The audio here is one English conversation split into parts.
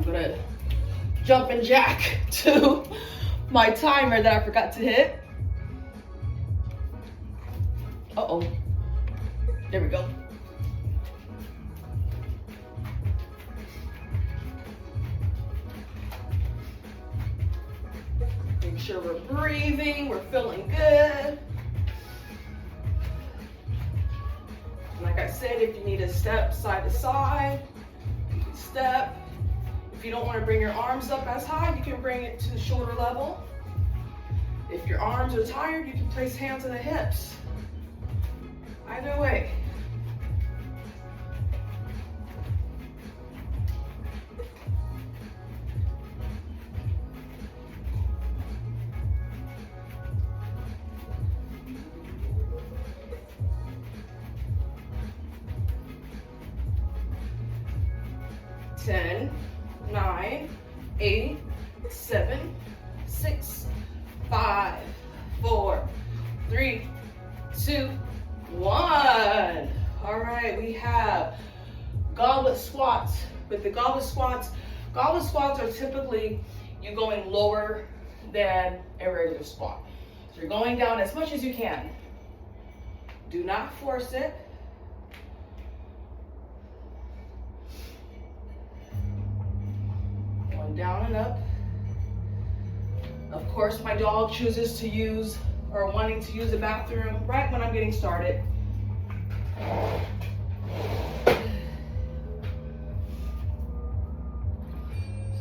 gonna jump and jack to my timer that I forgot to hit. Uh-oh. There we go. Make sure we're breathing, we're feeling good. Like I said, if you need to step side to side, you can step. If you don't want to bring your arms up as high, you can bring it to the shoulder level. If your arms are tired, you can place hands on the hips. Either way. Ten, 9, 8, 7, 6, 5, 4, 3, 2, 1. All right, we have goblet squats. With the goblet squats are typically you going lower than a regular squat. So you're going down as much as you can. Do not force it. Down and up. Of course, my dog chooses to use or wanting to use the bathroom right when I'm getting started.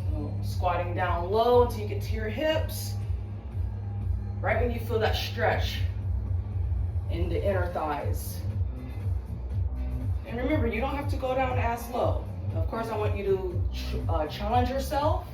So, squatting down low until you get to your hips. Right when you feel that stretch in the inner thighs. And remember, you don't have to go down as low. Of course, I want you to challenge yourself.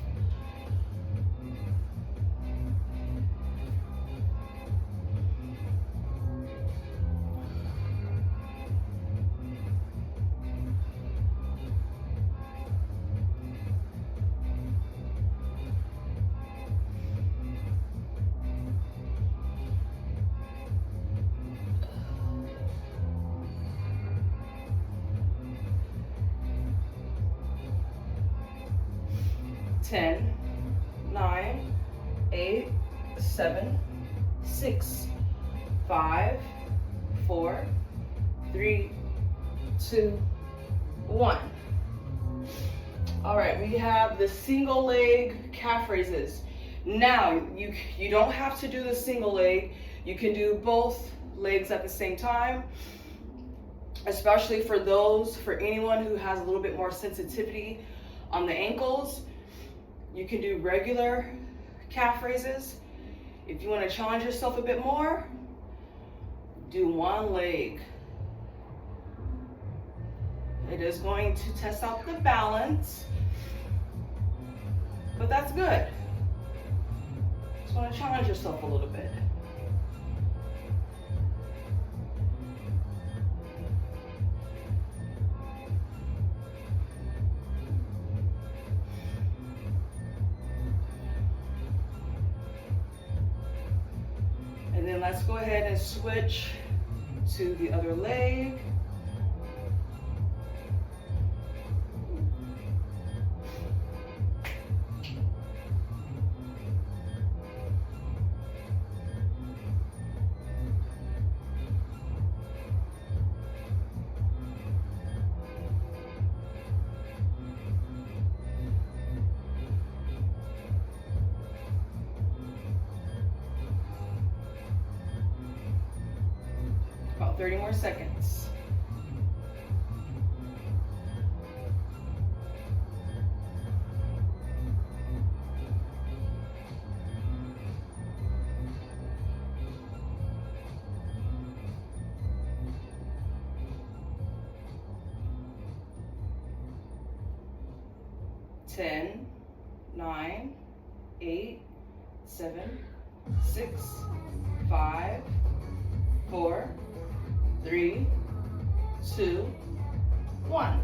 Ten, 9, 8, 7, 6, 5, 4, 3, 2, 1. All right, we have the single leg calf raises. Now, you don't have to do the single leg. You can do both legs at the same time, especially for anyone who has a little bit more sensitivity on the ankles. You can do regular calf raises. If you want to challenge yourself a bit more, do one leg. It is going to test out the balance, but that's good. Just want to challenge yourself a little bit. And then let's go ahead and switch to the other leg. About 30 more seconds. Ten, 9, 8, 7, 6, 5, 4, 3, 2, 1.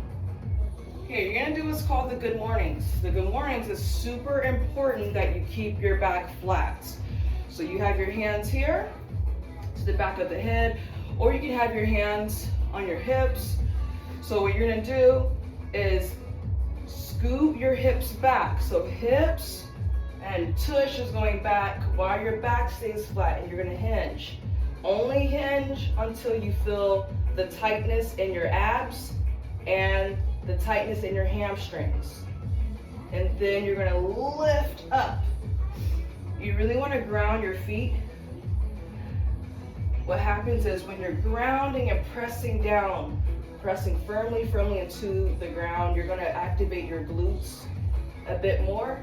Okay, you're gonna do what's called the good mornings. The good mornings is super important that you keep your back flat. So you have your hands here to the back of the head, or you can have your hands on your hips. So what you're gonna do is scoot scoot your hips back. So hips and tush is going back while your back stays flat, and you're gonna hinge. Only hinge until you feel the tightness in your abs and the tightness in your hamstrings. And then you're gonna lift up. You really wanna ground your feet. What happens is when you're grounding and pressing down, pressing firmly into the ground, you're gonna activate your glutes a bit more.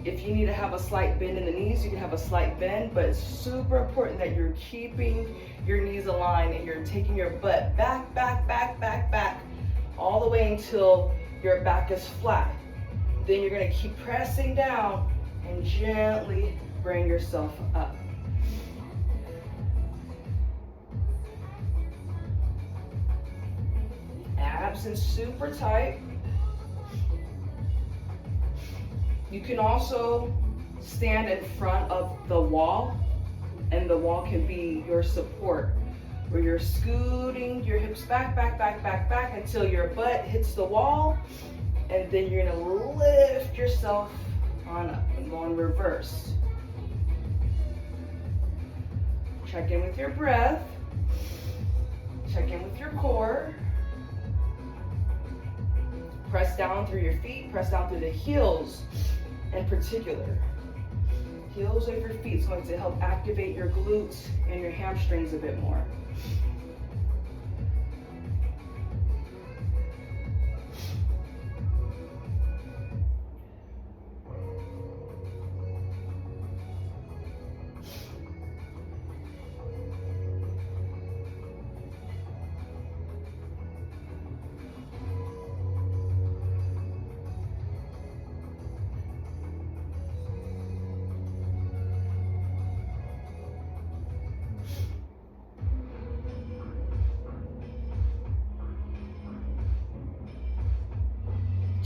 If you need to have a slight bend in the knees, you can have a slight bend, but it's super important that you're keeping your knees aligned and you're taking your butt back, all the way until your back is flat. Then you're gonna keep pressing down and gently bring yourself up. Abs in super tight. You can also stand in front of the wall, and the wall can be your support, where you're scooting your hips back until your butt hits the wall, and then you're gonna lift yourself on up and go in reverse. Check in with your breath. Check in with your core. Press down through your feet, press down through the heels in particular. Heels of your feet is going to help activate your glutes and your hamstrings a bit more.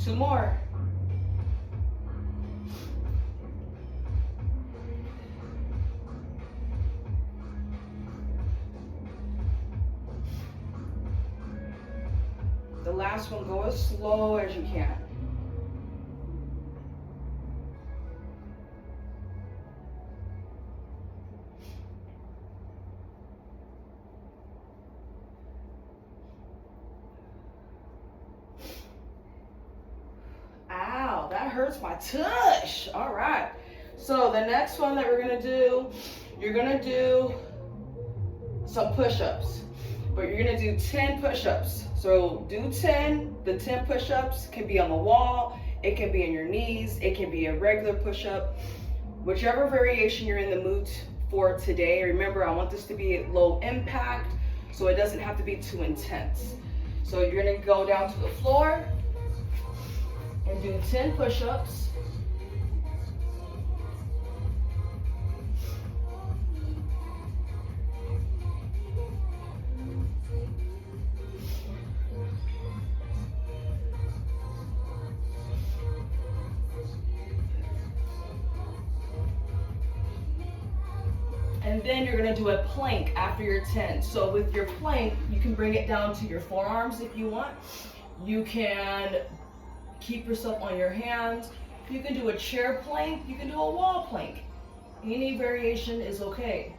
Two more. The last one, go as slow as you can. Hurts my tush. All right, so the next one that we're gonna do, you're gonna do some push-ups, but you're gonna do 10 push-ups. So do 10. The 10 push-ups can be on the wall, it can be in your knees, it can be a regular push-up, whichever variation you're in the mood for today. Remember, I want this to be low impact, so it doesn't have to be too intense. So you're gonna go down to the floor and do 10 push-ups. And then you're gonna do a plank after your 10. So with your plank, you can bring it down to your forearms if you want. You can keep yourself on your hands. You can do a chair plank, you can do a wall plank. Any variation is okay.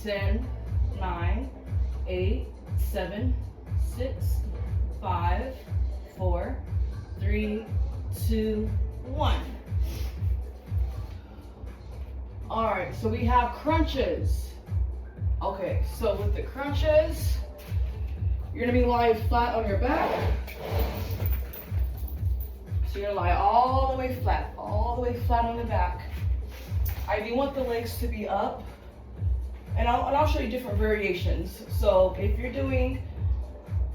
Ten, 9, 8, 7, 6, 5, 4, 3, 2, 1. All right, so we have crunches. Okay, so with the crunches, You're gonna be lying flat on your back. So you're gonna lie all the way flat on the back. I do want the legs to be up, and I'll show you different variations. So if you're doing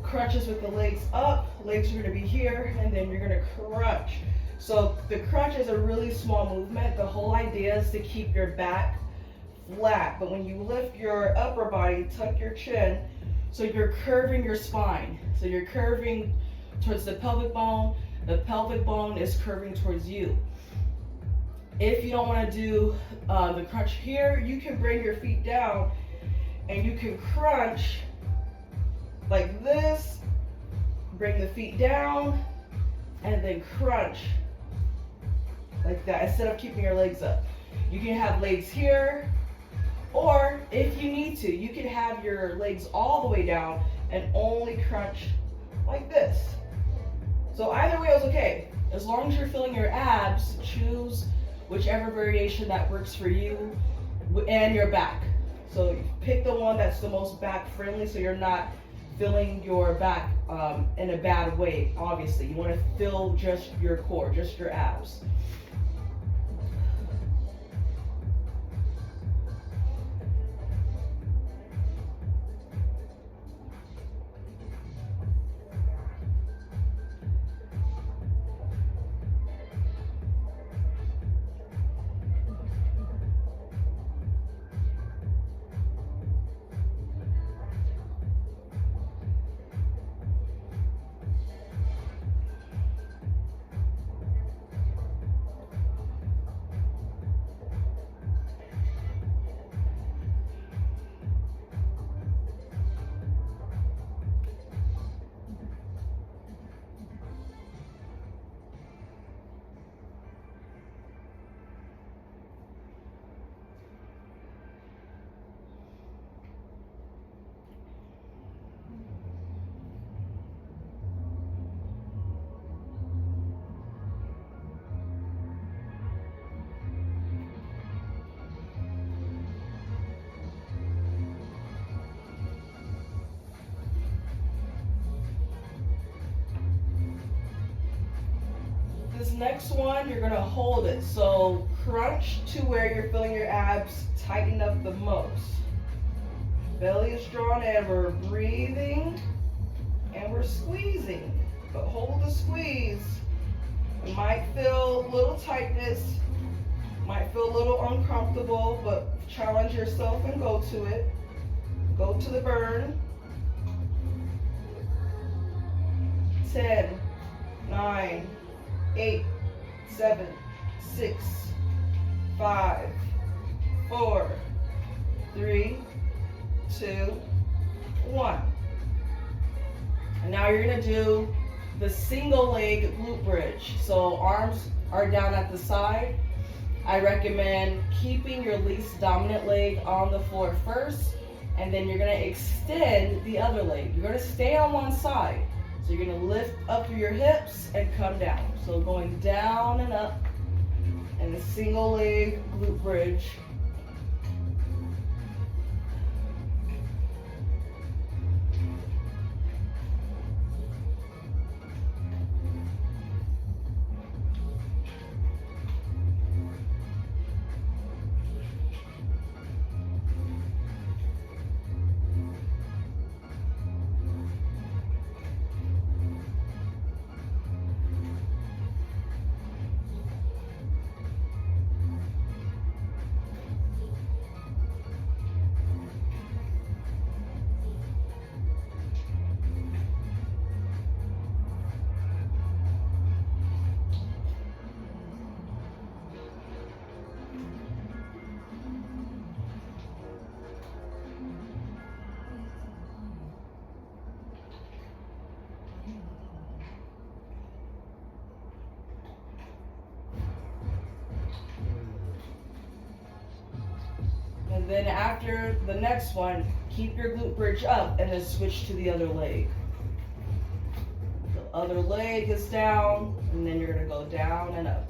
crunches with the legs up, legs are gonna be here, and then you're gonna crunch. So the crunch is a really small movement. The whole idea is to keep your back flat, but when you lift your upper body, tuck your chin, so you're curving your spine. So you're curving towards the pelvic bone is curving towards you. If you don't want to do the crunch here, you can bring your feet down and you can crunch like this, bring the feet down, and then crunch like that instead of keeping your legs up. You can have legs here, or if you need to, you can have your legs all the way down and only crunch like this. So either way is okay. As long as you're feeling your abs, choose whichever variation that works for you and your back. So pick the one that's the most back friendly, so you're not feeling your back in a bad way. Obviously, you want to feel just your core, just your abs. This next one, you're gonna hold it. So crunch to where you're feeling your abs tighten up the most. Belly is drawn in, we're breathing and we're squeezing. But hold the squeeze. You might feel a little tightness, might feel a little uncomfortable, but challenge yourself and go to it. Go to the burn. 10, 9, 8, 7, 6, 5, 4, 3, 2, 1. And now you're gonna do the single leg glute bridge. So arms are down at the side. I recommend keeping your least dominant leg on the floor first, and then you're gonna extend the other leg. You're gonna stay on one side. So you're gonna lift up through your hips and come down. So going down and up, and the single leg glute bridge. And then after the next one, keep your glute bridge up and then switch to the other leg. The other leg is down, and then you're gonna go down and up.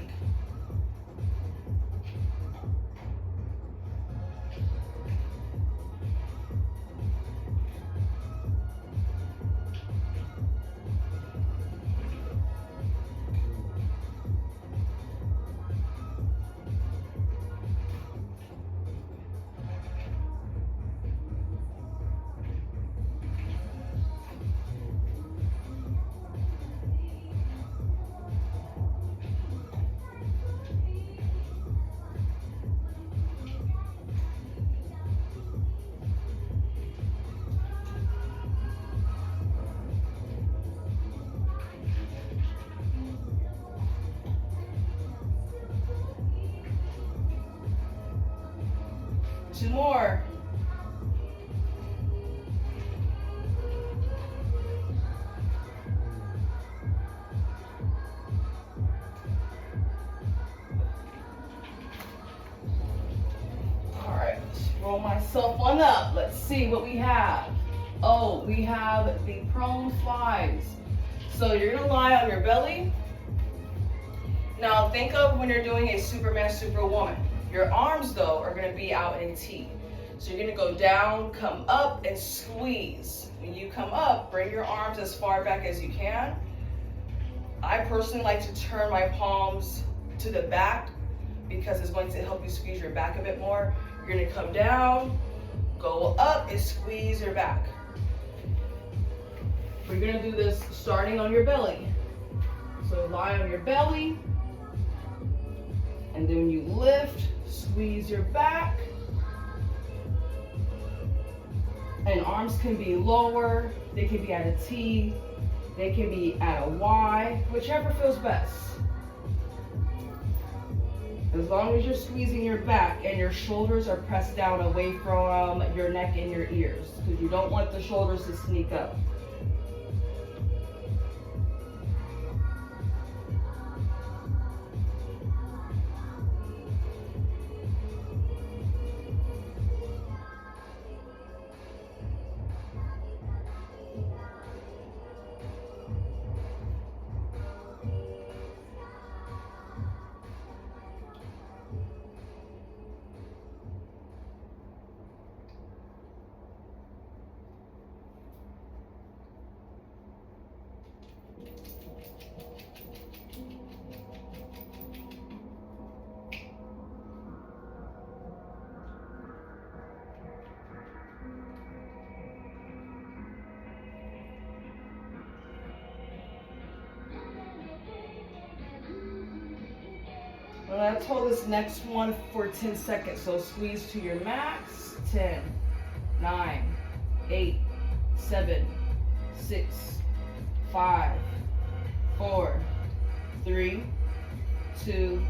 2 more. All right, let's roll myself on up. Let's see what we have. Oh, we have the prone flies. So you're gonna lie on your belly. Now think of when you're doing a Superman, Superwoman. Your arms though are gonna be out in T. So you're gonna go down, come up, and squeeze. When you come up, bring your arms as far back as you can. I personally like to turn my palms to the back because it's going to help you squeeze your back a bit more. You're gonna come down, go up, and squeeze your back. We're gonna do this starting on your belly. So lie on your belly, and then when you lift, squeeze your back. And arms can be lower, they can be at a T, they can be at a Y, whichever feels best. As long as you're squeezing your back and your shoulders are pressed down away from your neck and your ears, because you don't want the shoulders to sneak up. Let's hold this next one for 10 seconds. So squeeze to your max. 10, 9, 8, 7, 6, 5, 4, 3, 2,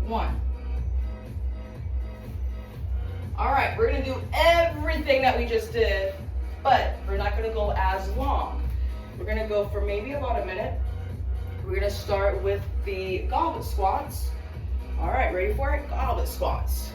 1. All right, we're gonna do everything that we just did, but we're not gonna go as long. We're gonna go for maybe about a minute. We're gonna start with the goblet squats. All right, ready for it? Goblet squats.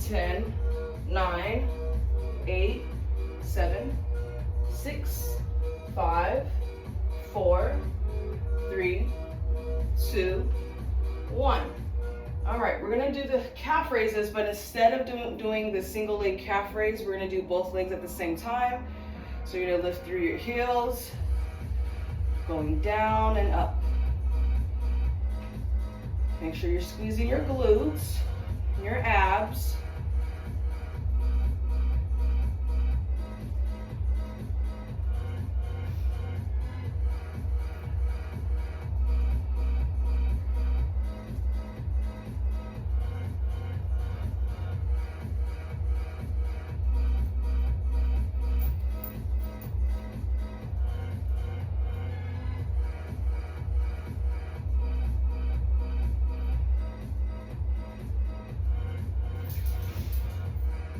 Ten, 9, 8, 7, 6, 5, 4, 3, 2, 1. All right, we're gonna do the calf raises, but instead of doing the single leg calf raise, we're gonna do both legs at the same time. So you're gonna lift through your heels, going down and up. Make sure you're squeezing your glutes, your abs.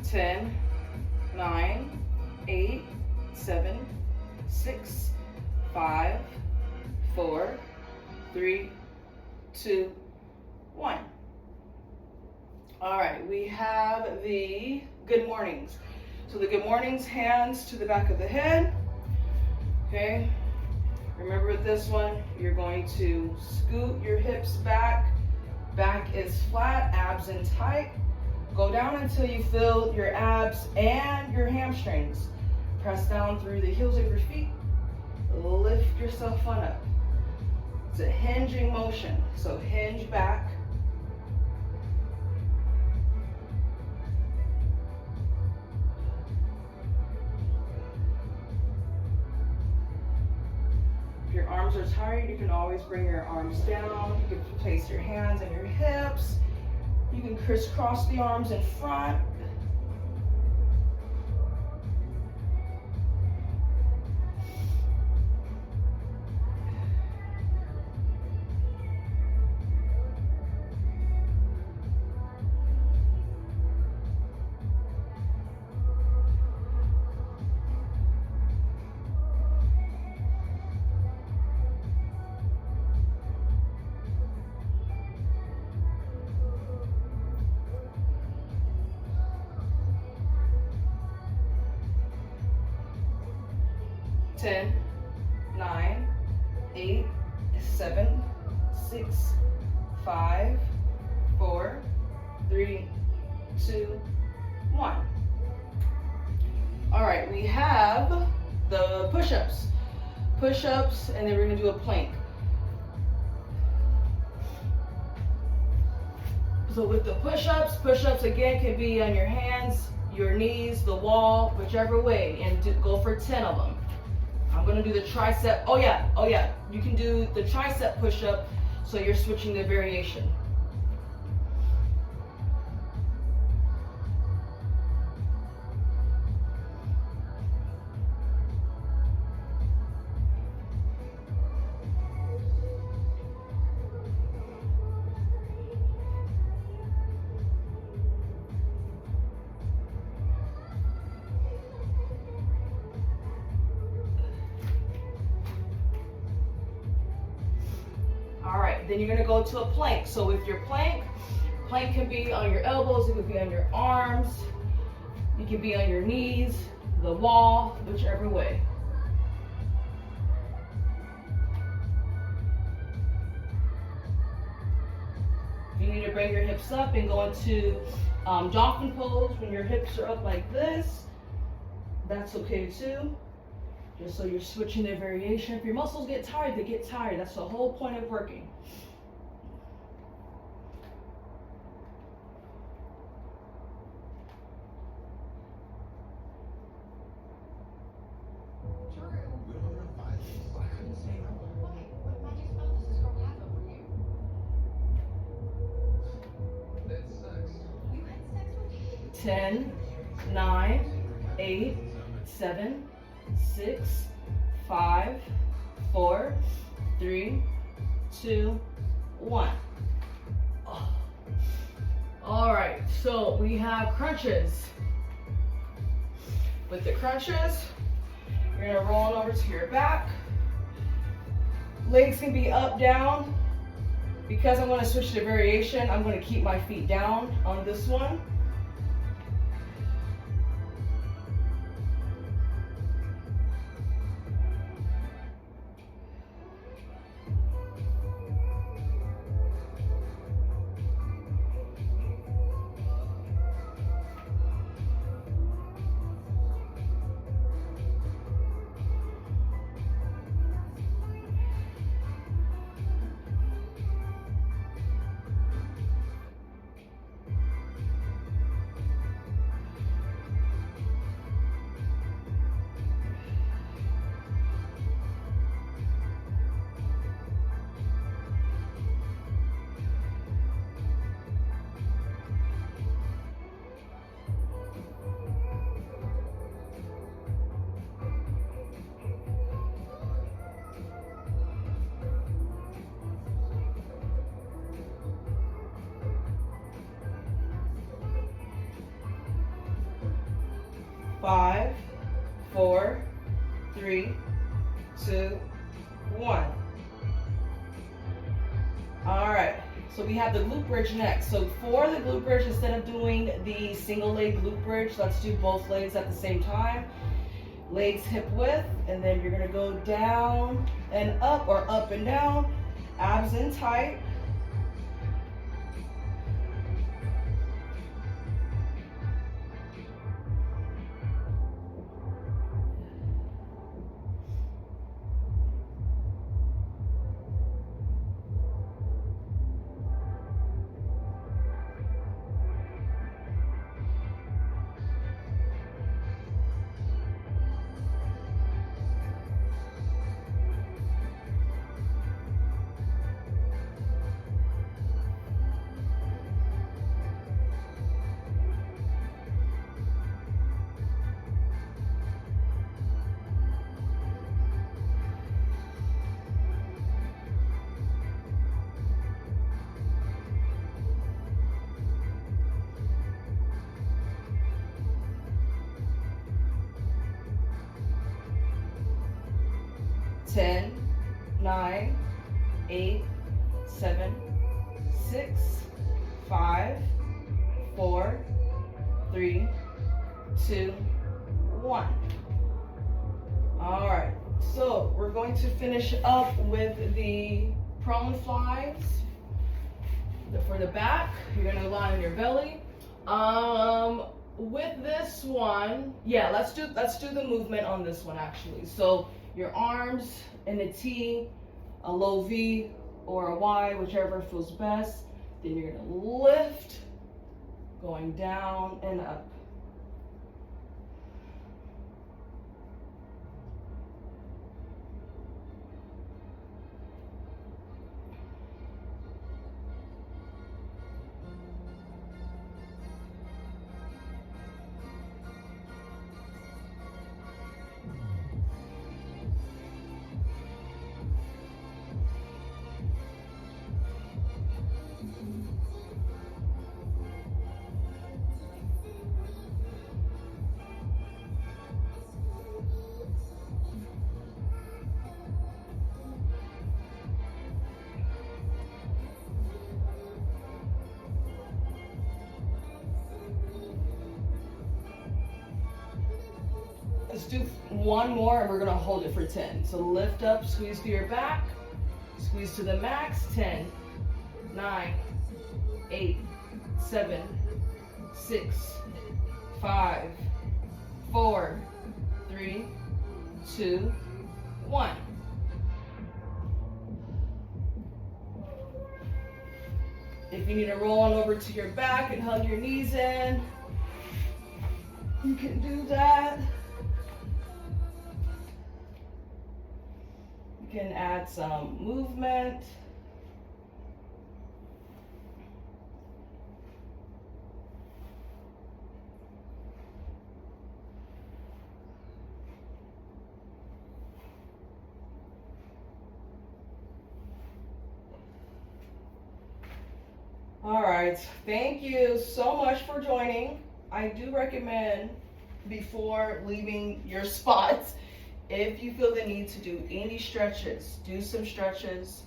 Ten, 9, 8, 7, 6, 5, 4, 3, 2, 1. All right, we have the good mornings. So the good mornings, hands to the back of the head. Okay, remember with this one, you're going to scoot your hips back. Back is flat, abs in tight. Go down until you feel your abs and your hamstrings. Press down through the heels of your feet. Lift yourself on up. It's a hinging motion, so hinge back. If your arms are tired, you can always bring your arms down. You can place your hands on your hips. You can crisscross the arms in front. Ten, 9, 8, 7, 6, 5, 4, 3, 2, 1. All right, we have the push-ups. Push-ups, and then we're gonna do a plank. So with the push-ups, push-ups again can be on your hands, your knees, the wall, whichever way, and go for 10 of them. I'm gonna do the tricep. Oh yeah. You can do the tricep push-up, so you're switching the variation. All right, then you're gonna go to a plank. So with your plank can be on your elbows, it could be on your arms, it can be on your knees, the wall, whichever way. If you need to bring your hips up and go into dolphin pose when your hips are up like this, that's okay too. Just so you're switching the variation. If your muscles get tired, they get tired. That's the whole point of working. Ten, 9, 8, 7, 6, 5, 4, 3, 2, 1. Oh. All right, so we have crunches. With the crunches, you're gonna roll over to your back. Legs can be up, down. Because I'm gonna switch to variation, I'm gonna keep my feet down on this one. Five, 4, 3, 2, 1. All right, so we have the glute bridge next. So for the glute bridge, instead of doing the single leg glute bridge, let's do both legs at the same time. Legs hip width, and then you're gonna go down and up, or up and down, abs in tight. 10, 9, 8, 7, 6, 5, 4, 3, 2, 1. All right, so we're going to finish up with the prone flies. For the back, you're gonna lie on your belly. With this one, yeah, let's do the movement on this one actually. So your arms in a T, a low V, or a Y, whichever feels best. Then you're gonna lift, going down and up. Let's do one more and we're gonna hold it for 10. So lift up, squeeze through your back, squeeze to the max. 10, 9, 8, 7, 6, 5, 4, 3, 2, 1. If you need to roll on over to your back and hug your knees in, you can do that. You can add some movement. All right, thank you so much for joining. I do recommend before leaving your spot, if you feel the need to do any stretches, do some stretches.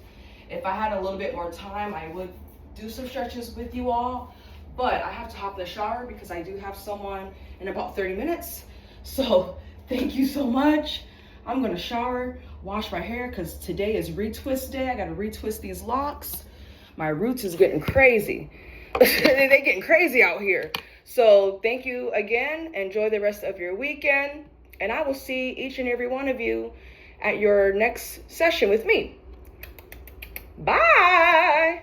If I had a little bit more time, I would do some stretches with you all, but I have to hop in the shower because I do have someone in about 30 minutes. So thank you so much. I'm gonna shower, wash my hair because today is retwist day. I gotta retwist these locks. My roots is getting crazy. They're getting crazy out here. So thank you again. Enjoy the rest of your weekend. And I will see each and every one of you at your next session with me. Bye.